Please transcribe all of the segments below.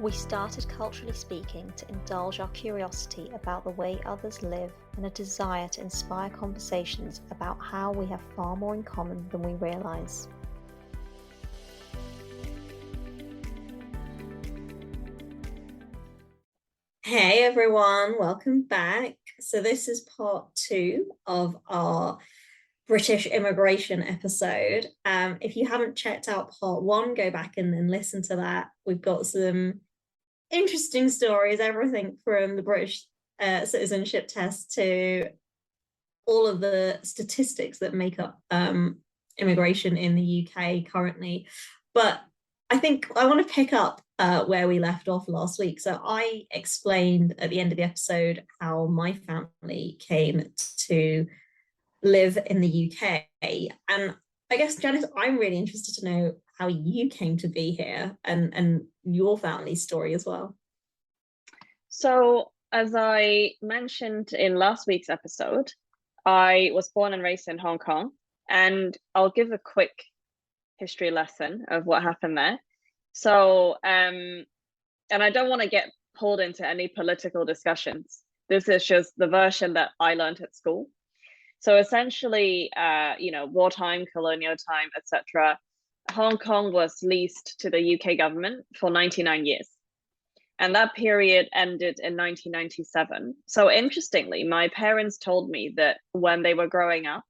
We started Culturally Speaking to indulge our curiosity about the way others live and a desire to inspire conversations about how we have far more in common than we realise. Hey everyone, welcome back. So this is part 2 of our British immigration episode. If you haven't checked out part 1, go back and then listen to that. We've got some interesting stories, everything from the British citizenship test to all of the statistics that make up immigration in the UK currently. But I think I want to pick up where we left off last week. So I explained at the end of the episode how my family came to live in the UK. And I guess, Janice, I'm really interested to know how you came to be here and your family's story as well. So, as I mentioned in last week's episode, I was born and raised in Hong Kong, and I'll give a quick history lesson of what happened there. So, and I don't want to get pulled into any political discussions. This is just the version that I learned at school. So essentially, wartime, colonial time, etc., Hong Kong was leased to the UK government for 99 years. And that period ended in 1997. So interestingly, my parents told me that when they were growing up,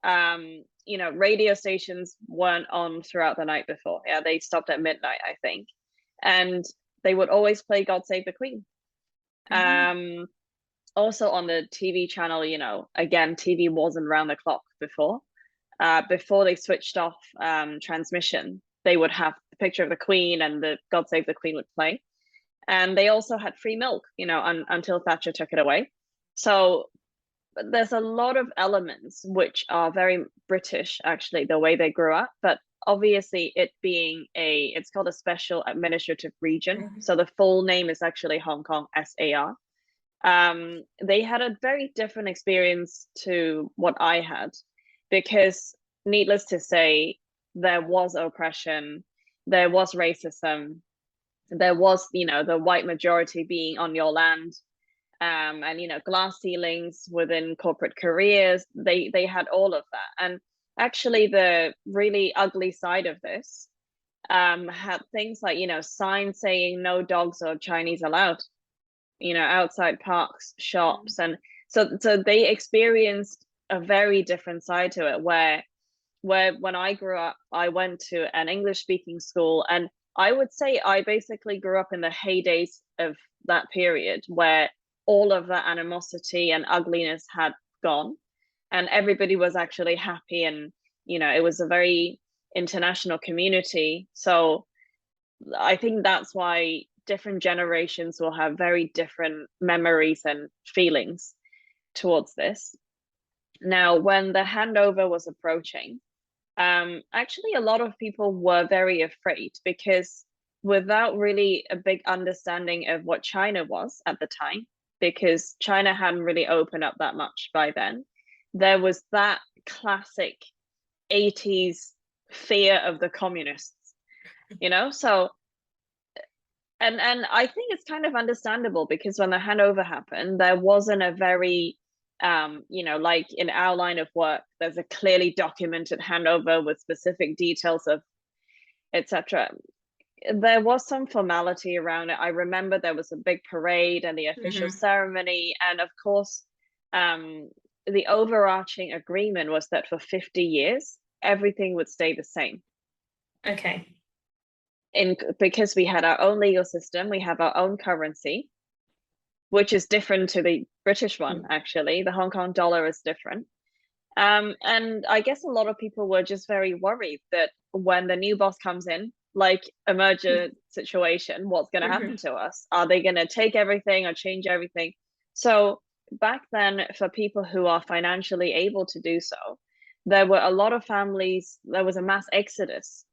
radio stations weren't on throughout the night before. Yeah, they stopped at midnight, I think. And they would always play God Save the Queen. Mm-hmm. Also on the TV channel, again, TV wasn't around the clock before. Before they switched off transmission, they would have the picture of the Queen and the God Save the Queen would play. And they also had free milk, until Thatcher took it away. So there's a lot of elements which are very British, actually, the way they grew up. But obviously it being it's called a special administrative region. Mm-hmm. So the full name is actually Hong Kong SAR. They had a very different experience to what I had, because needless to say, there was oppression, there was racism, there was, the white majority being on your land, and, glass ceilings within corporate careers. They had all of that. And actually the really ugly side of this had things like, signs saying no dogs or Chinese allowed, outside parks, shops. And so they experienced a very different side to it, where when I grew up, I went to an English speaking school, and I would say I basically grew up in the heydays of that period where all of that animosity and ugliness had gone and everybody was actually happy, and it was a very international community. So I think that's why different generations will have very different memories and feelings towards this. Now, when the handover was approaching, actually a lot of people were very afraid, because without really a big understanding of what China was at the time, because China hadn't really opened up that much by then, there was that classic 80s fear of the communists, so and I think it's kind of understandable, because when the handover happened, there wasn't a very like in our line of work, there's a clearly documented handover with specific details of etc. There was some formality around it. I remember there was a big parade and the official mm-hmm. ceremony, and of course the overarching agreement was that for 50 years everything would stay the same. Okay. Because we had our own legal system, we have our own currency, which is different to the British one. Actually, the Hong Kong dollar is different. And I guess a lot of people were just very worried that when the new boss comes in, like a merger situation, what's going to happen to us? Are they going to take everything or change everything? So back then, for people who are financially able to do so, there were a lot of families, there was a mass exodus.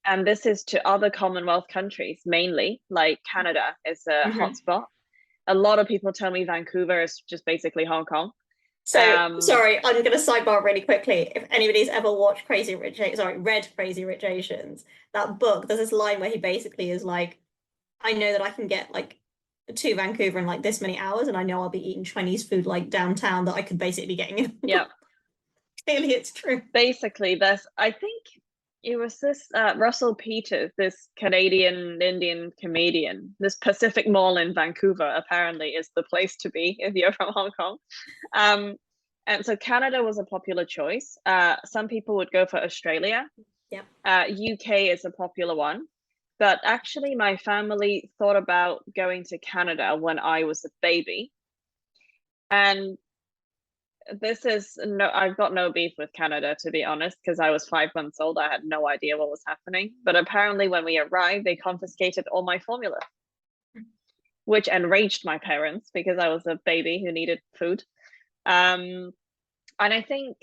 And this is to other Commonwealth countries, mainly, like Canada is a hotspot. A lot of people tell me Vancouver is just basically Hong Kong. So, sorry, I'm going to sidebar really quickly. If anybody's ever watched read Crazy Rich Asians, that book, there's this line where he basically is like, I know that I can get like to Vancouver in like this many hours, and I know I'll be eating Chinese food like downtown that I could basically be getting in. Yeah. Clearly it's true. Basically, I think it was this Russell Peters, this Canadian Indian comedian. This Pacific Mall in Vancouver apparently is the place to be if you're from Hong Kong. And so Canada was a popular choice. Some people would go for Australia. Yeah. UK is a popular one. But actually, my family thought about going to Canada when I was a baby. And this is I've got no beef with Canada, to be honest, because I was 5 months old. I had no idea what was happening. But apparently when we arrived, they confiscated all my formula, which enraged my parents because I was a baby who needed food. And I think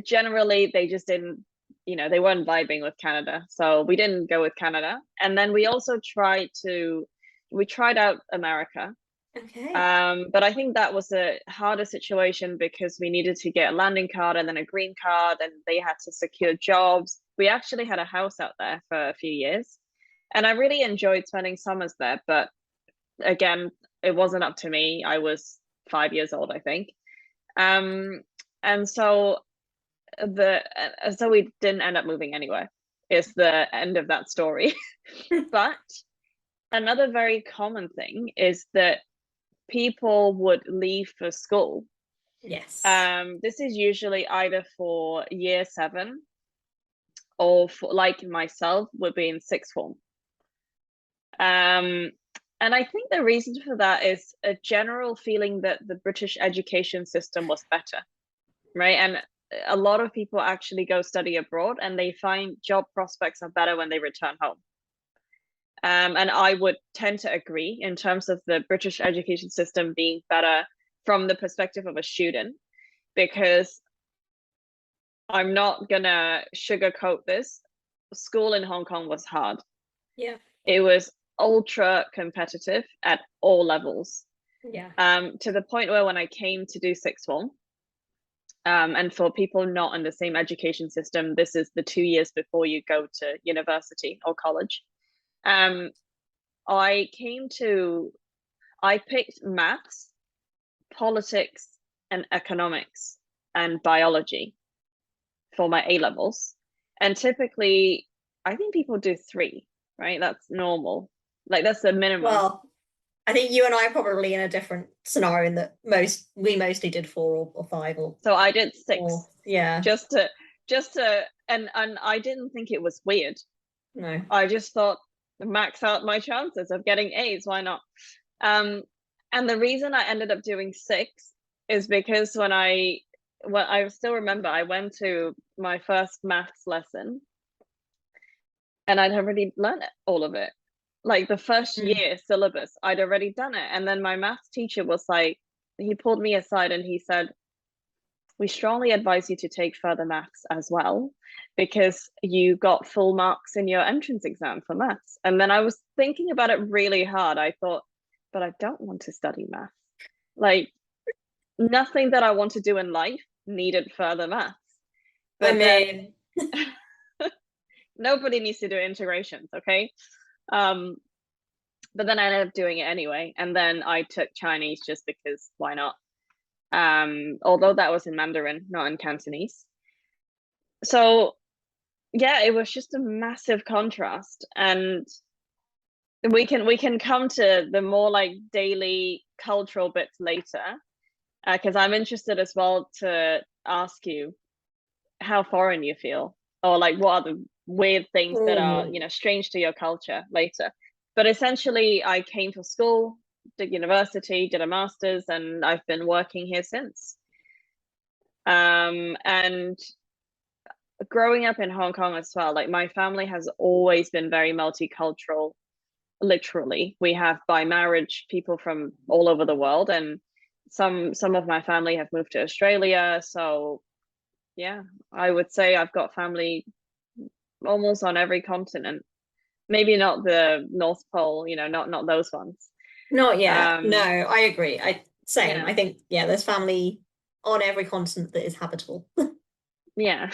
generally they just didn't, they weren't vibing with Canada. So we didn't go with Canada. And then we also tried out America. Okay. But I think that was a harder situation because we needed to get a landing card and then a green card, and they had to secure jobs. We actually had a house out there for a few years, and I really enjoyed spending summers there. But again, it wasn't up to me. I was 5 years old, I think. And so we didn't end up moving anywhere. It's the end of that story. But another very common thing is that people would leave for school. Yes. This is usually either for year 7 or for, like myself, would be in sixth form. And I think the reason for that is a general feeling that the British education system was better, right? And a lot of people actually go study abroad and they find job prospects are better when they return home. And I would tend to agree in terms of the British education system being better from the perspective of a student, because I'm not gonna sugarcoat this. School in Hong Kong was hard. Yeah. It was ultra competitive at all levels. Yeah. To the point where when I came to do sixth form, and for people not in the same education system, this is the 2 years before you go to university or college. I picked maths, politics, and economics and biology for my A levels. And typically, I think people do 3, right? That's normal. Like that's the minimum. Well, I think you and I are probably in a different scenario in that we mostly did 4 or 5 or. So I did 6. Yeah. Just to and I didn't think it was weird. No. I just thought max out my chances of getting A's. Why not? And the reason I ended up doing 6 is because when I still remember, I went to my first maths lesson and I'd already learned all of it. Like the first year syllabus, I'd already done it. And then my maths teacher was like, he pulled me aside and he said, we strongly advise you to take further maths as well, because you got full marks in your entrance exam for maths. And then I was thinking about it really hard. I thought, but I don't want to study maths. Like nothing that I want to do in life needed further maths. But then nobody needs to do integrations, okay? But then I ended up doing it anyway. And then I took Chinese just because why not? Although that was in Mandarin, not in Cantonese. So yeah, it was just a massive contrast. And we can come to the more like daily cultural bits later, because I'm interested as well to ask you how foreign you feel, or like what are the weird things that are strange to your culture later. But essentially I came to school, did university, did a master's, and I've been working here since. And growing up in Hong Kong as well, like my family has always been very multicultural. Literally, we have by marriage people from all over the world, and some of my family have moved to Australia. So yeah, I would say I've got family almost on every continent. Maybe not the North Pole, not those ones. Not yet. No, I agree. Same. Yeah. I think there's family on every continent that is habitable. Yeah.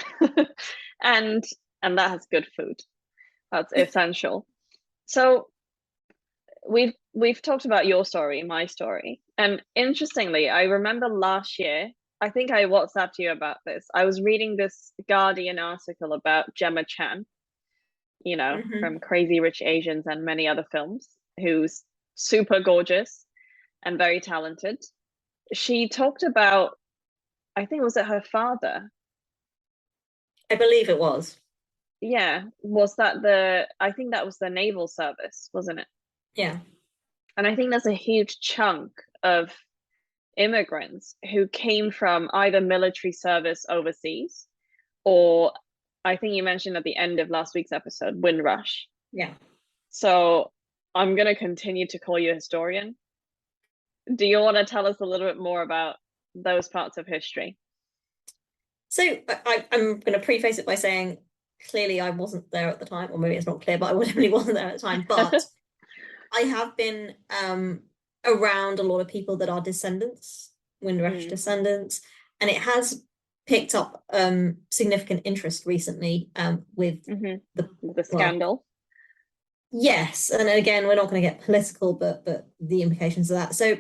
and that has good food. That's essential. So we've talked about your story, my story, and interestingly, I remember last year, I think I WhatsApped you about this. I was reading this Guardian article about Gemma Chan, from Crazy Rich Asians and many other films, who's super gorgeous and very talented. She talked about, I think, was it her father? I believe it was. Yeah, I think that was the naval service, wasn't it? Yeah. And I think there's a huge chunk of immigrants who came from either military service overseas, or I think you mentioned at the end of last week's episode, Windrush. Yeah. So I'm going to continue to call you a historian. Do you want to tell us a little bit more about those parts of history? So I'm going to preface it by saying, clearly I wasn't there at the time, or maybe it's not clear, but I definitely wasn't there at the time. But I have been around a lot of people that are descendants, Windrush descendants, and it has picked up significant interest recently with the scandal. Yes, and again, we're not going to get political, but the implications of that. So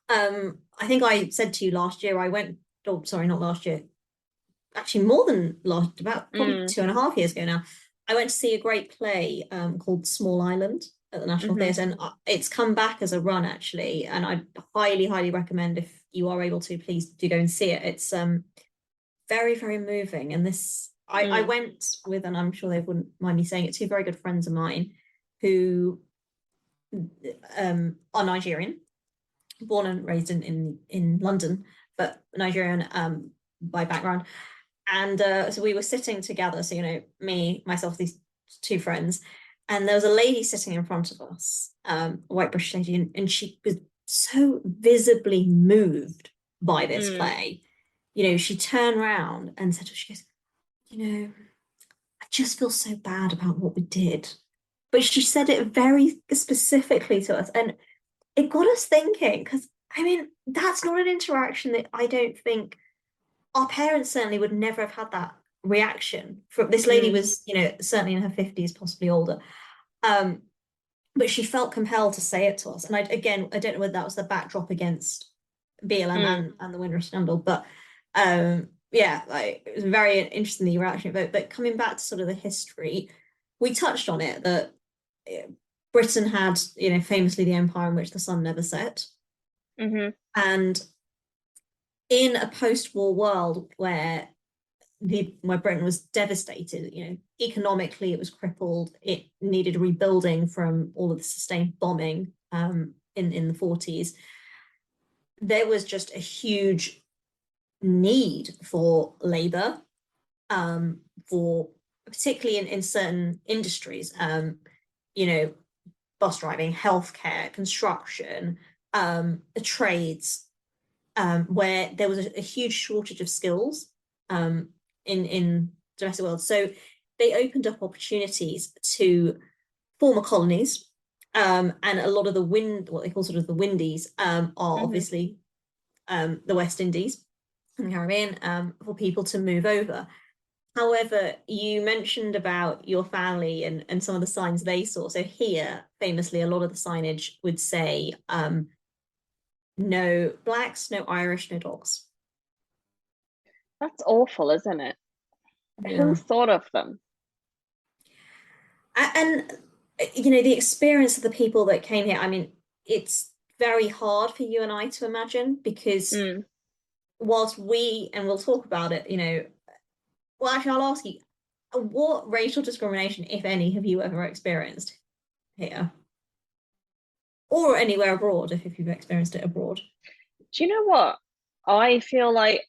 I think I said to you last year, not last year, actually more than about probably 2.5 years ago now, I went to see a great play called Small Island at the National Theatre, and it's come back as a run actually, and I highly recommend, if you are able to, please do go and see it. It's very, very moving, and this I went with, and I'm sure they wouldn't mind me saying it, two very good friends of mine who are Nigerian, born and raised in London, but Nigerian by background. And so we were sitting together, so me, myself, these two friends, and there was a lady sitting in front of us, a white British lady, and she was so visibly moved by this play. She turned around and said, she goes, I just feel so bad about what we did. But she said it very specifically to us, and it got us thinking, because that's not an interaction that I don't think our parents certainly would never have had. That reaction from this lady was, certainly in her 50s, possibly older, but she felt compelled to say it to us. And I don't know whether that was the backdrop against BLM and the Windrush scandal, but it was very interesting, the reaction. But coming back to sort of the history, we touched on it, that Britain had, famously the empire in which the sun never set. And in a post-war world where Britain was devastated, economically it was crippled, it needed rebuilding from all of the sustained bombing in the 40s, there was just a huge need for labor, for particularly in certain industries, bus driving, healthcare, construction, trades, where there was a huge shortage of skills in domestic world. So they opened up opportunities to former colonies, and a lot of what they call sort of the Windies, are obviously the West Indies and the Caribbean, for people to move over. However, you mentioned about your family and some of the signs they saw. So here, famously, a lot of the signage would say, no blacks, no Irish, no dogs. That's awful, isn't it? Yeah. Who thought of them? And the experience of the people that came here, it's very hard for you and I to imagine, because whilst and we'll talk about it, well, actually, I'll ask you, what racial discrimination, if any, have you ever experienced here? Or anywhere abroad, if you've experienced it abroad? Do you know what? I feel like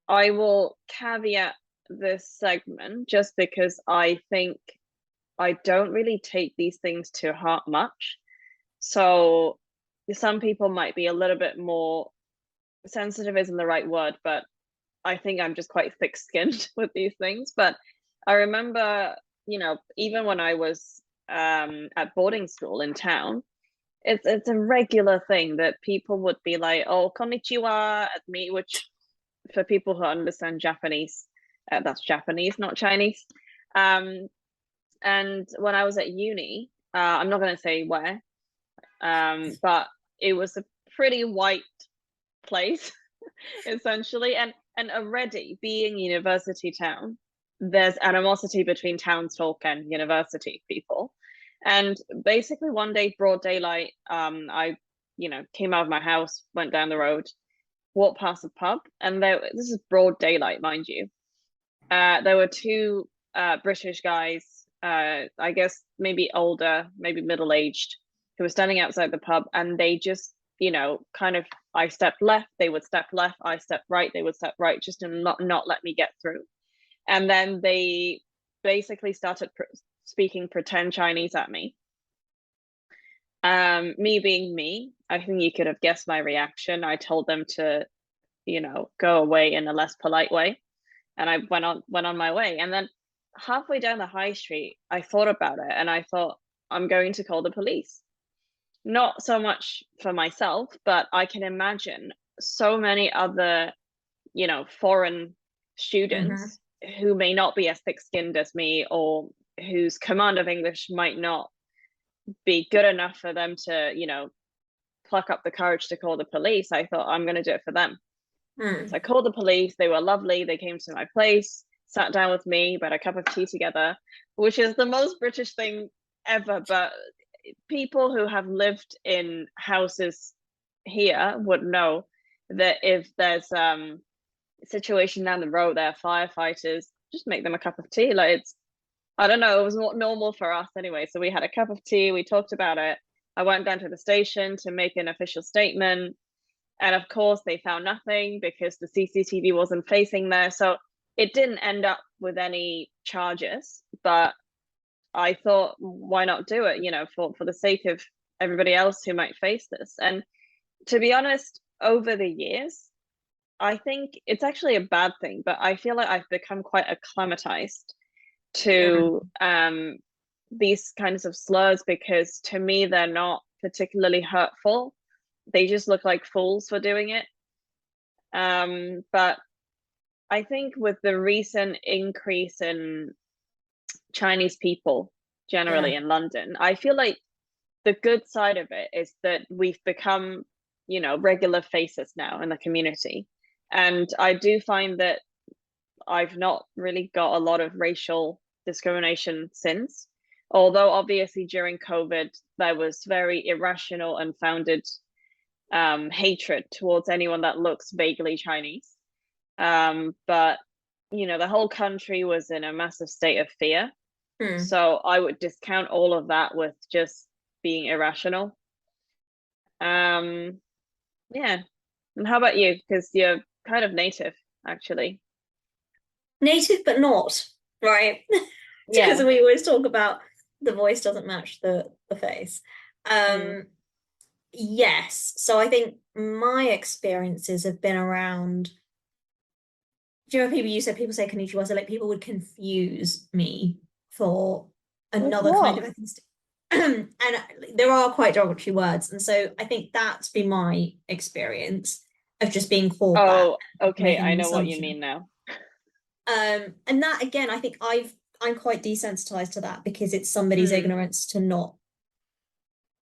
I will caveat this segment just because I think I don't really take these things to heart much. So some people might be a little bit more sensitive, isn't the right word, but I think I'm just quite thick-skinned with these things. But I remember, even when I was at boarding school in town, it's a regular thing that people would be like, "Oh, konnichiwa" at me, which for people who understand Japanese, that's Japanese, not Chinese. And And when I was at uni, I'm not going to say where, but it was a pretty white place essentially, and already being university town, there's animosity between townsfolk and university people. And basically one day, broad daylight, I came out of my house, went down the road, walked past a pub, and this is broad daylight, mind you, there were two British guys, I guess maybe older, maybe middle-aged, who were standing outside the pub, and they just, kind of, I stepped left, they would step left, I stepped right, they would step right, just to not let me get through. And then they basically started speaking pretend Chinese at me. Me being me, I think you could have guessed my reaction. I told them to, go away in a less polite way, and I went on my way. And then halfway down the high street, I thought about it, and I thought, I'm going to call the police. Not so much for myself, but I can imagine so many other, foreign students who may not be as thick-skinned as me, or whose command of English might not be good enough for them to, pluck up the courage to call the police. I thought, I'm going to do it for them. So I called the police. They were lovely. They came to my place, sat down with me, we had a cup of tea together, which is the most British thing ever. But people who have lived in houses here would know that if there's a situation down the road, there are firefighters, just make them a cup of tea. Like, it's, I don't know, it was not normal for us anyway. So we had a cup of tea, we talked about it. I went down to the station to make an official statement. And of course, they found nothing because the CCTV wasn't facing there. So it didn't end up with any charges. But I thought, why not do it, for the sake of everybody else who might face this. And to be honest, over the years, I think it's actually a bad thing, but I feel like I've become quite acclimatized to these kinds of slurs, because to me, they're not particularly hurtful. They just look like fools for doing it. But I think with the recent increase in Chinese people generally in London, I feel like the good side of it is that we've become, regular faces now in the community. And I do find that I've not really got a lot of racial discrimination since, although obviously during COVID, there was very irrational and founded hatred towards anyone that looks vaguely Chinese. But, the whole country was in a massive state of fear. So I would discount all of that with just being irrational. Yeah. And how about you? Because you're kind of native, actually. Native, but not, right? Because we always talk about the voice doesn't match the face. Yes. So I think my experiences have been around, do you know people, you said people say konnichiwa, so like people would confuse me for another kind of ethnicity. And there are quite derogatory words. And so I think that's been my experience of just being called that. Oh, okay, I know what you mean now. And that, again, I think I'm quite desensitized to that, because it's somebody's ignorance to not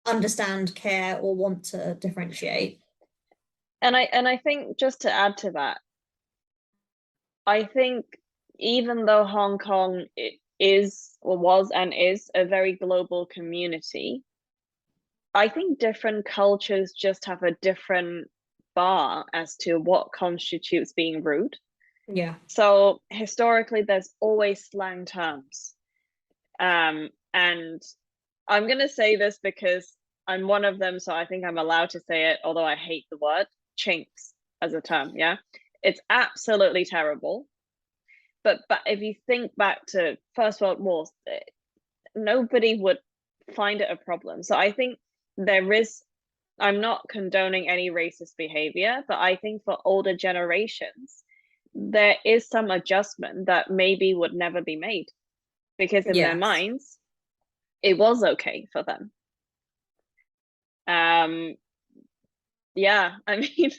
understand, care, or want to differentiate. And I think, just to add to that, I think even though Hong Kong is, or was and is, a very global community, I think different cultures just have a different bar as to what constitutes being rude. Yeah. So historically, there's always slang terms. And I'm going to say this because I'm one of them, so I think I'm allowed to say it, although I hate the word, chinks as a term, yeah? It's absolutely terrible. But if you think back to First World Wars, nobody would find it a problem. So I think there is, I'm not condoning any racist behavior, but I think for older generations, there is some adjustment that maybe would never be made, because in their minds, it was okay for them. Yeah, I mean,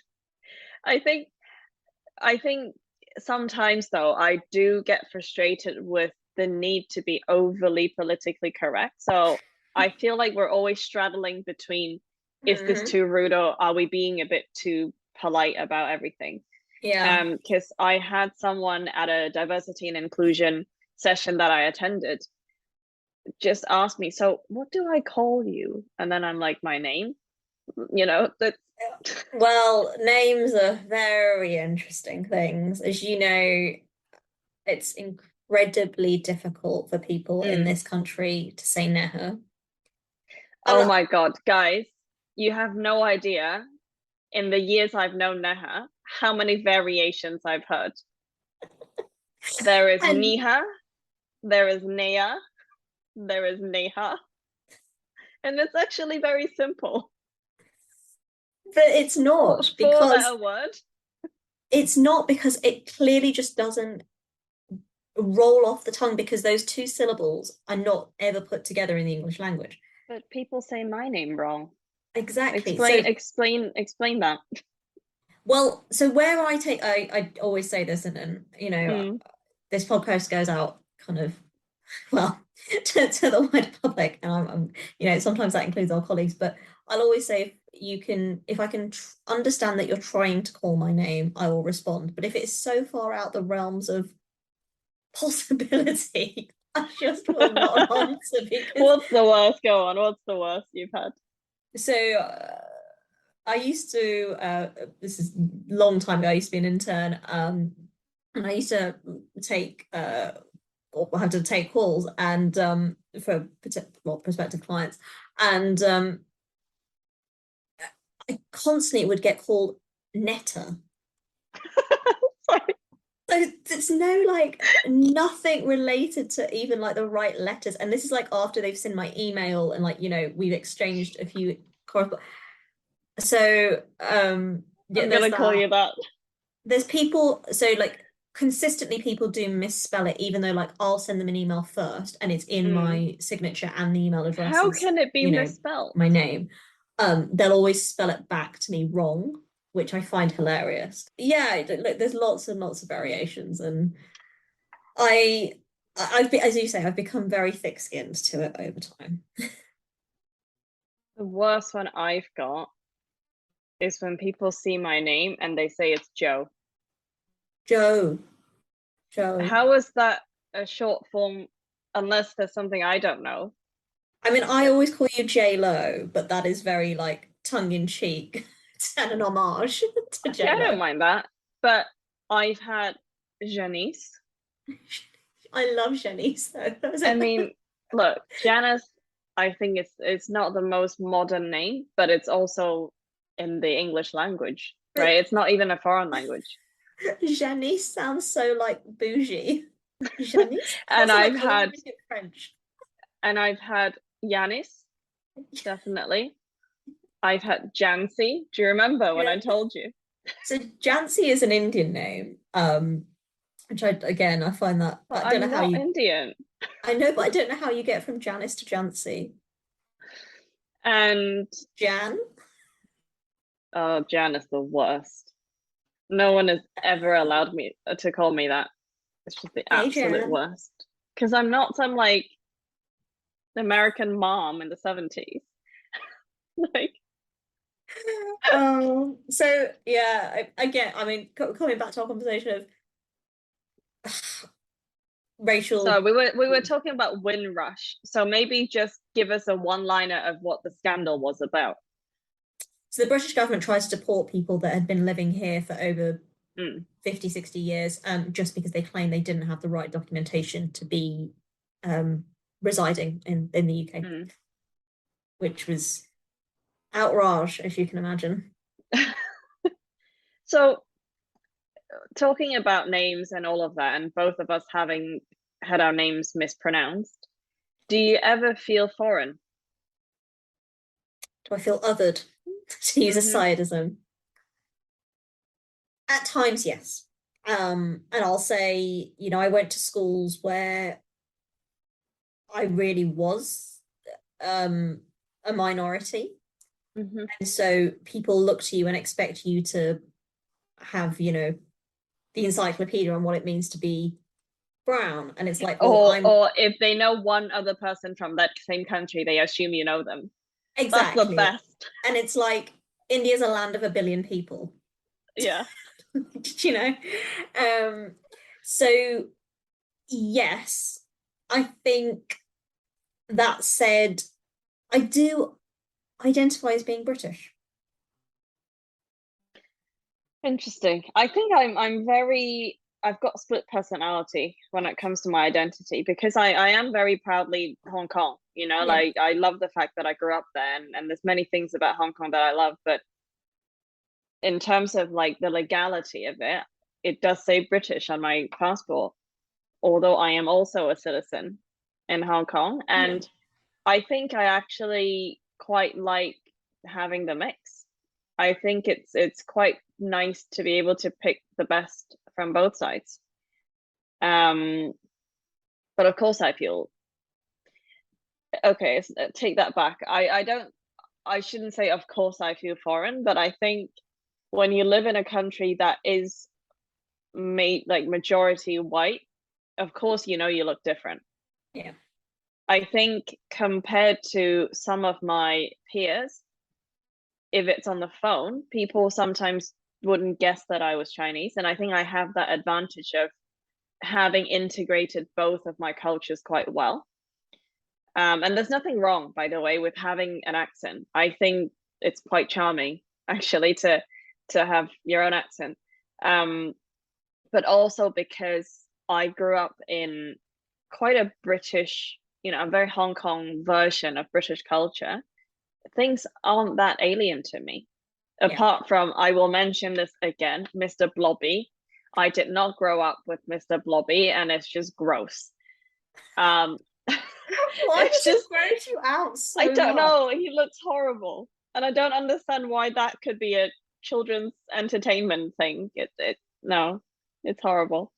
I think sometimes, though, I do get frustrated with the need to be overly politically correct. So I feel like we're always straddling between, is this too rude, or are we being a bit too polite about everything? Yeah. Because I had someone at a diversity and inclusion session that I attended just ask me, so what do I call you? And then I'm like, my name, that. Well, names are very interesting things. As you know, it's incredibly difficult for people in this country to say neher. Oh my God, guys, you have no idea, in the years I've known Neha, how many variations I've heard. There is Niha, there is Nea, there is Neha, and it's actually very simple. But it's not, because four-letter word. It's not, because it clearly just doesn't roll off the tongue, because those two syllables are not ever put together in the English language. But people say my name wrong. Exactly. Explain that. Well, so where I always say this, and this podcast goes out kind of, well, to the wider public, and I'm sometimes that includes our colleagues, but I'll always say, if I can understand that you're trying to call my name, I will respond. But if it's so far out the realms of possibility, I just will not answer. Because what's the worst? Go on. What's the worst you've had? So I used to, this is a long time ago, I used to be an intern, and I used to take, or have to take calls and for prospective clients, and I constantly would get called Netta. Sorry. So it's nothing related to even like the right letters, and this is like after they've seen my email and we've exchanged a few correspondence. So I'm gonna call you that. There's people, so consistently people do misspell it, even though I'll send them an email first and it's in my signature and the email address. How can it be misspelled? My name. They'll always spell it back to me wrong, which I find hilarious. Yeah, there's lots and lots of variations, and as you say, I've become very thick-skinned to it over time. The worst one I've got is when people see my name and they say it's Joe. Joe. How is that a short form, unless there's something I don't know? I mean, I always call you J-Lo, but that is very tongue-in-cheek and an homage to J-Lo. I don't mind that, but I've had Janice. I love Janice, though. I mean, look, Janice, I think it's not the most modern name, but it's also in the English language, right? It's not even a foreign language. Janice sounds so bougie. Janice. And I've had French. And I've had Janice, definitely. I've had Jancy. Do you remember when I told you? So Jancy is an Indian name, which I find that I don't know how you. Indian. I know, but I don't know how you get from Janice to Jancy. And Jan. Oh, Jan is the worst. No one has ever allowed me to call me that. It's just the absolute worst. Because I'm not some American mom in the 70s. So yeah, again, I mean, coming back to our conversation of racial. So we were talking about Windrush. So maybe just give us a one-liner of what the scandal was about. So the British government tried to deport people that had been living here for over 50, 60 years, just because they claimed they didn't have the right documentation to be residing in the UK, which was outrage, if you can imagine. So talking about names and all of that, and both of us having had our names mispronounced, do you ever feel foreign? Do I feel othered, to use a scientism? At times, yes. And I'll say, I went to schools where I really was a minority. And so people look to you and expect you to have, the encyclopedia on what it means to be brown, and it's like, well, or if they know one other person from that same country, they assume you know them. Exactly. That's the best. And it's like, India's a land of 1 billion people. Yeah. You know? So yes, I think that said, I do identify as being British. Interesting. I think I've got split personality when it comes to my identity, because I am very proudly Hong Kong, you know, like I love the fact that I grew up there, and there's many things about Hong Kong that I love, but in terms of like the legality of it, it does say British on my passport, although I am also a citizen in Hong Kong. And I think I actually quite like having the mix. I think it's quite nice to be able to pick the best from both sides. But of course I feel, okay, take that back. I shouldn't say of course I feel foreign, but I think when you live in a country that is made like majority white, of course you know you look different. Yeah. I think compared to some of my peers, if it's on the phone, people sometimes wouldn't guess that I was Chinese. And I think I have that advantage of having integrated both of my cultures quite well. And there's nothing wrong, by the way, with having an accent. I think it's quite charming, actually, to have your own accent. But also because I grew up in quite a British, you know, a very Hong Kong version of British culture, things aren't that alien to me. Apart from, I will mention this again, Mr. Blobby. I did not grow up with Mr. Blobby, and it's just gross. Why does it gross you out so I don't much? know. He looks horrible, and I don't understand why that could be a children's entertainment thing. No, it's horrible.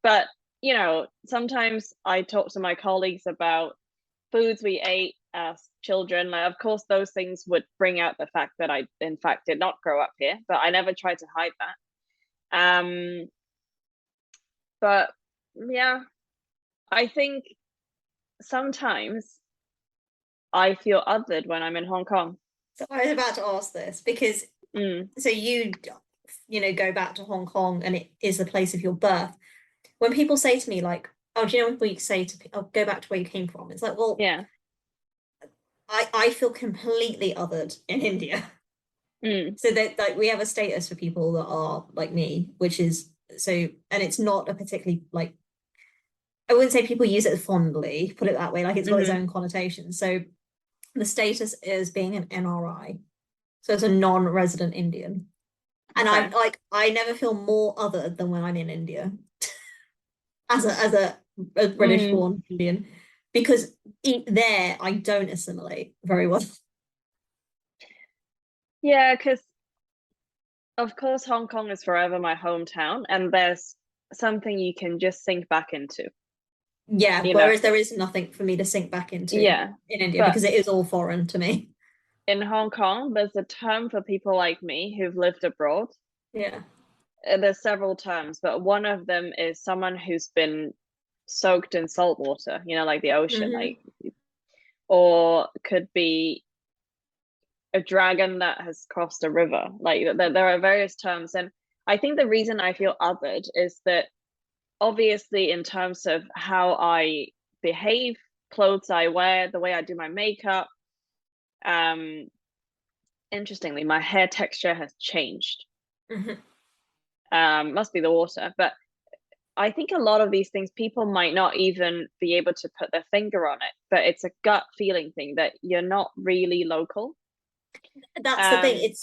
But you know, sometimes I talk to my colleagues about foods we ate as children. Like, of course, those things would bring out the fact that I, in fact, did not grow up here, but I never tried to hide that. But yeah, I think sometimes I feel othered when I'm in Hong Kong. So I was about to ask this because so you know, go back to Hong Kong and it is the place of your birth. When people say to me like, oh, do you know what you say to oh, go back to where you came from? It's like, well, yeah, I feel completely othered in India. So that like we have a status for people that are like me, which is so, and it's not a particularly like, I wouldn't say people use it fondly, put it that way, like it's got its own connotation. So the status is being an NRI. So it's a non-resident Indian. And I'm like, I never feel more othered than when I'm in India as a British born Indian, because there I don't assimilate very well. Yeah, because of course Hong Kong is forever my hometown, and there's something you can just sink back into. Yeah, whereas there is nothing for me to sink back into in India, because it is all foreign to me. In Hong Kong, there's a term for people like me who've lived abroad. Yeah. There's several terms, but one of them is someone who's been soaked in salt water, you know, like the ocean, like, or could be a dragon that has crossed a river. Like there are various terms. And I think the reason I feel othered is that obviously in terms of how I behave, clothes I wear, the way I do my makeup, interestingly, my hair texture has changed. Must be the water, but I think a lot of these things people might not even be able to put their finger on it, but it's a gut feeling thing that you're not really local. That's the thing.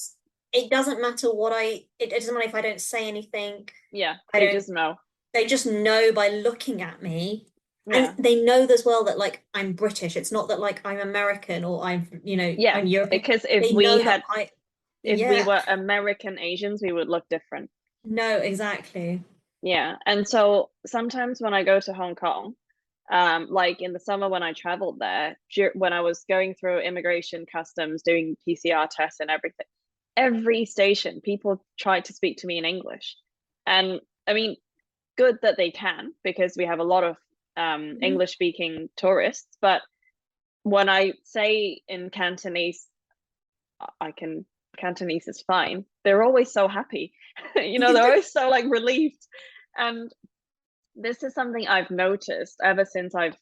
It doesn't matter what it doesn't matter if I don't say anything. Yeah, they just know. They just know by looking at me. And they know as well that like I'm British. It's not that like I'm American or I'm, you know, I'm European. Because if we were American Asians, we would look different. No, exactly. Yeah. And so sometimes when I go to Hong Kong, like in the summer when I traveled there, when I was going through immigration customs, doing PCR tests and everything, every station people tried to speak to me in English. And I mean, good that they can, because we have a lot of English speaking tourists. But when I say in Cantonese, Cantonese is fine, they're always so happy. They're always so like relieved. And this is something I've noticed ever since I've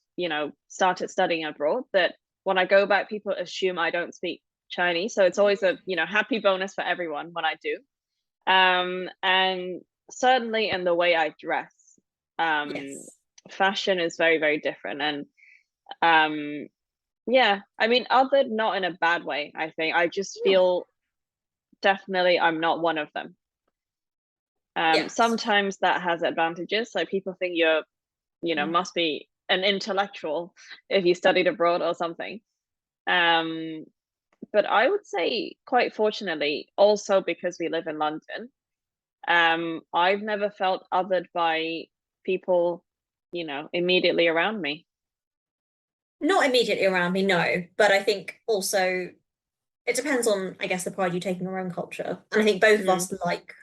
started studying abroad, that when I go back, people assume I don't speak Chinese. So it's always a happy bonus for everyone when I do. And certainly in the way I dress, Yes. fashion is very, very different. And I mean, other, not in a bad way, I think. I just feel definitely I'm not one of them. Yes. Sometimes that has advantages. Like people think you're, must be an intellectual if you studied abroad or something. But I would say, quite fortunately, also because we live in London, I've never felt othered by people, immediately around me. Not immediately around me, no. But I think also it depends on, I guess, the pride you take in your own culture. And I think both of us like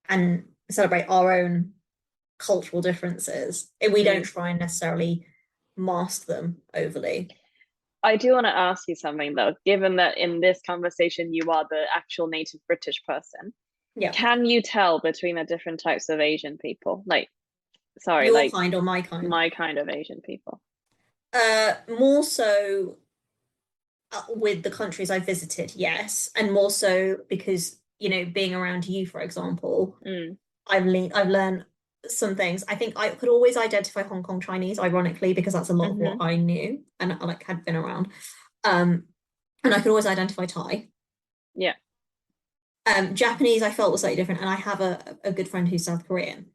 and celebrate our own cultural differences. We don't try and necessarily mask them overly. I do want to ask you something though, given that in this conversation you are the actual native British person. Yeah. Can you tell between the different types of Asian people? Like, sorry, your like kind or my kind? My kind of Asian people. More so with the countries I visited, yes, and more so because being around you, for example, I've learned some things. I think I could always identify Hong Kong Chinese, ironically, because that's a lot of what I knew and had been around. And I could always identify Thai. Yeah. Japanese I felt was slightly different, and I have a good friend who's South Korean.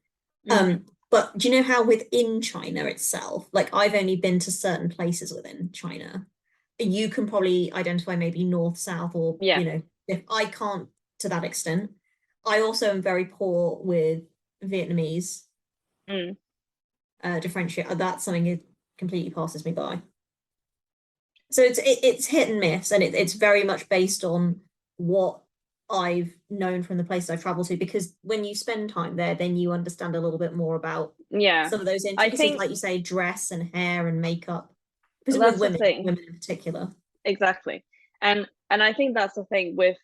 But do you know how within China itself, like I've only been to certain places within China, you can probably identify maybe north, south, or if I can't to that extent. I also am very poor with Vietnamese. Differentiate. That's something that completely passes me by. So it's hit and miss, and it's very much based on what I've known from the places I've traveled to, because when you spend time there, then you understand a little bit more about some of those intricacies, like you say, dress and hair and makeup. Because with women in particular. Exactly. And I think that's the thing with,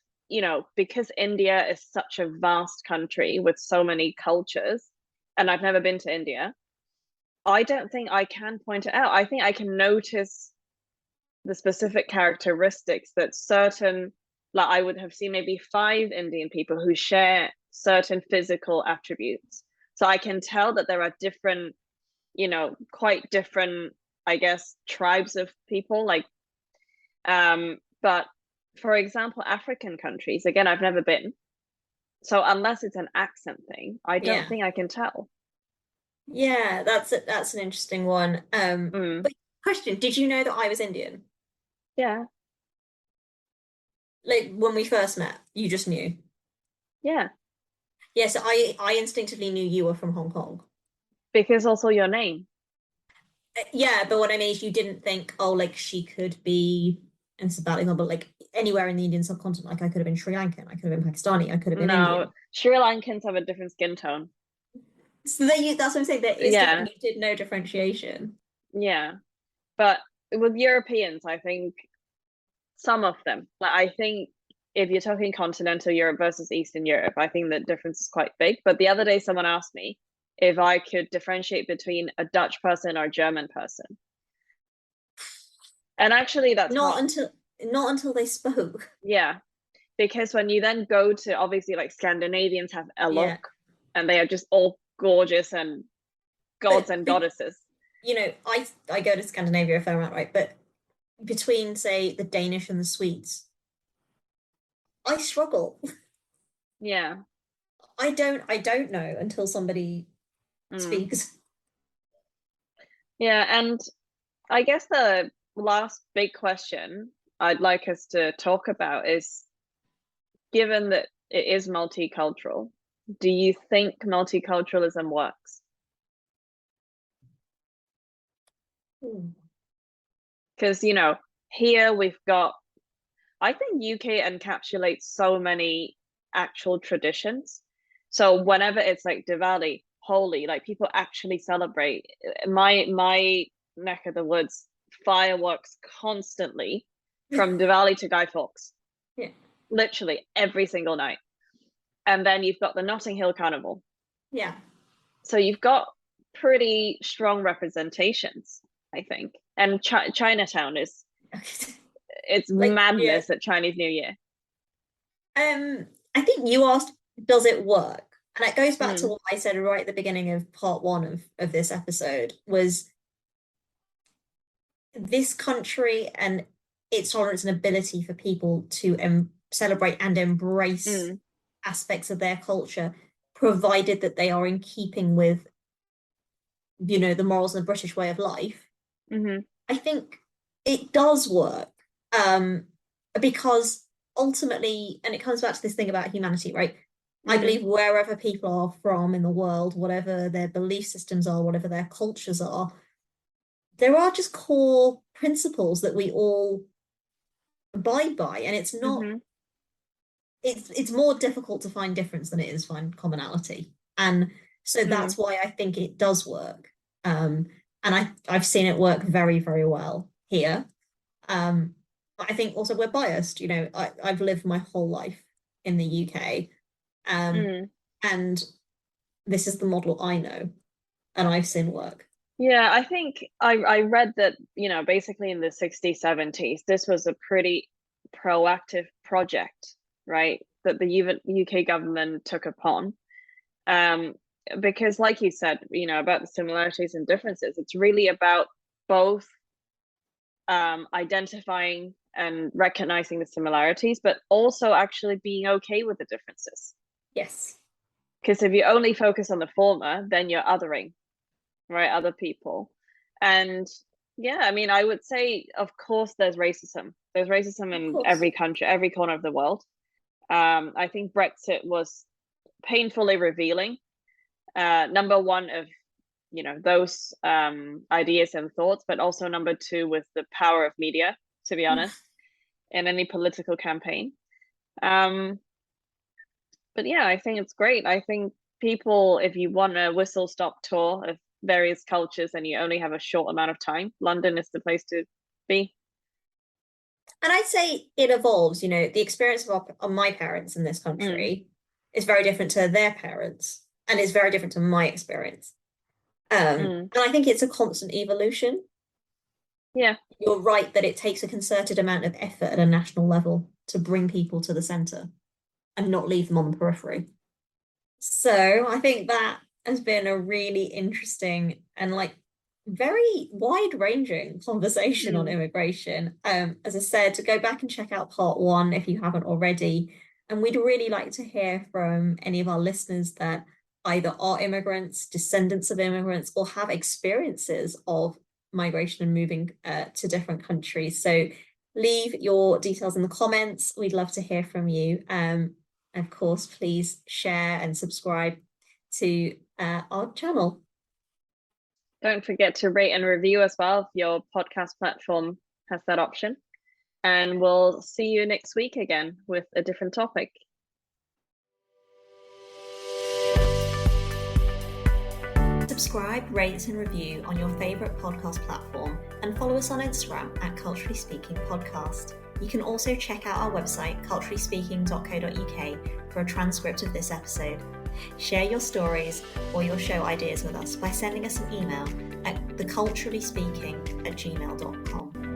because India is such a vast country with so many cultures, and I've never been to India, I don't think I can point it out. I think I can notice the specific characteristics that certain, like I would have seen maybe 5 Indian people who share certain physical attributes. So I can tell that there are different, quite different, I guess, tribes of people. Like, but for example, African countries, again, I've never been. So unless it's an accent thing, I don't think I can tell. Yeah, that's an interesting one. But question, did you know that I was Indian? Yeah. Like when we first met, you just knew? Yeah. Yeah, so I instinctively knew you were from Hong Kong. Because also your name. Yeah, but what I mean is you didn't think, oh, like she could be, and it's a bad example, but like anywhere in the Indian subcontinent, like I could have been Sri Lankan, I could have been Pakistani, I could have been Indian. Sri Lankans have a different skin tone. So that's what I'm saying. There is you did no differentiation. Yeah, but with Europeans, I think some of them, like I think if you're talking continental Europe versus Eastern Europe, I think the difference is quite big. But the other day, someone asked me if I could differentiate between a Dutch person or a German person, and actually, that's not until they spoke. Yeah, because when you then go to, obviously, like Scandinavians have a look, and they are just all gorgeous and gods and goddesses. I go to Scandinavia a fair amount, right? But between, say, the Danish and the Swedes, I struggle. Yeah. I don't know until somebody speaks. Yeah, and I guess the last big question I'd like us to talk about is, given that it is multicultural, do you think multiculturalism works? Because, here we've got, I think UK encapsulates so many actual traditions. So whenever it's like Diwali, holy. Like people actually celebrate. My neck of the woods, fireworks constantly from Diwali to Guy Fawkes. Yeah. Literally every single night. And then you've got the Notting Hill Carnival. Yeah. So you've got pretty strong representations, I think. And Chinatown is it's Like, madness at Chinese New Year. I think you asked, does it work? And it goes back to what I said right at the beginning of part 1 of this episode, was this country and its tolerance and ability for people to celebrate and embrace aspects of their culture, provided that they are in keeping with, you know, the morals of the British way of life. I think it does work, because ultimately, and it comes back to this thing about humanity, right? I believe wherever people are from in the world, whatever their belief systems are, whatever their cultures are, there are just core principles that we all abide by, and it's not it's more difficult to find difference than it is find commonality. And so that's why I think it does work. And I've seen it work very, very well here. But I think also we're biased. You know, I've lived my whole life in the UK, and this is the model I know, and I've seen work. Yeah, I think I read that, you know, basically in the 60s, 70s, this was a pretty proactive project, right, that the UK government took upon. Because like you said, you know, about the similarities and differences, it's really about both identifying and recognizing the similarities, but also actually being okay with the differences. Yes. Because if you only focus on the former, then you're othering, right, other people. And yeah, I mean, I would say, of course, there's racism. There's racism in every country, every corner of the world. I think Brexit was painfully revealing. Number one of, you know, those ideas and thoughts, but also number 2 with the power of media, to be honest, in any political campaign. But yeah, I think it's great. I think people, if you want a whistle-stop tour of various cultures and you only have a short amount of time, London is the place to be. And I'd say it evolves. You know, the experience of my parents in this country is very different to their parents, and is very different to my experience. And I think it's a constant evolution. Yeah. You're right that it takes a concerted amount of effort at a national level to bring people to the centre and not leave them on the periphery. So I think that has been a really interesting and like very wide-ranging conversation on immigration. As I said, to go back and check out part 1 if you haven't already. And we'd really like to hear from any of our listeners that either are immigrants, descendants of immigrants, or have experiences of migration and moving to different countries. So leave your details in the comments. We'd love to hear from you. Of course, please share and subscribe to our channel. Don't forget to rate and review as well if your podcast platform has that option. And we'll see you next week again with a different topic. Subscribe, rate and review on your favourite podcast platform, and follow us on Instagram at Culturally Speaking Podcast. You can also check out our website, culturallyspeaking.co.uk, for a transcript of this episode. Share your stories or your show ideas with us by sending us an email at theculturallyspeaking@gmail.com.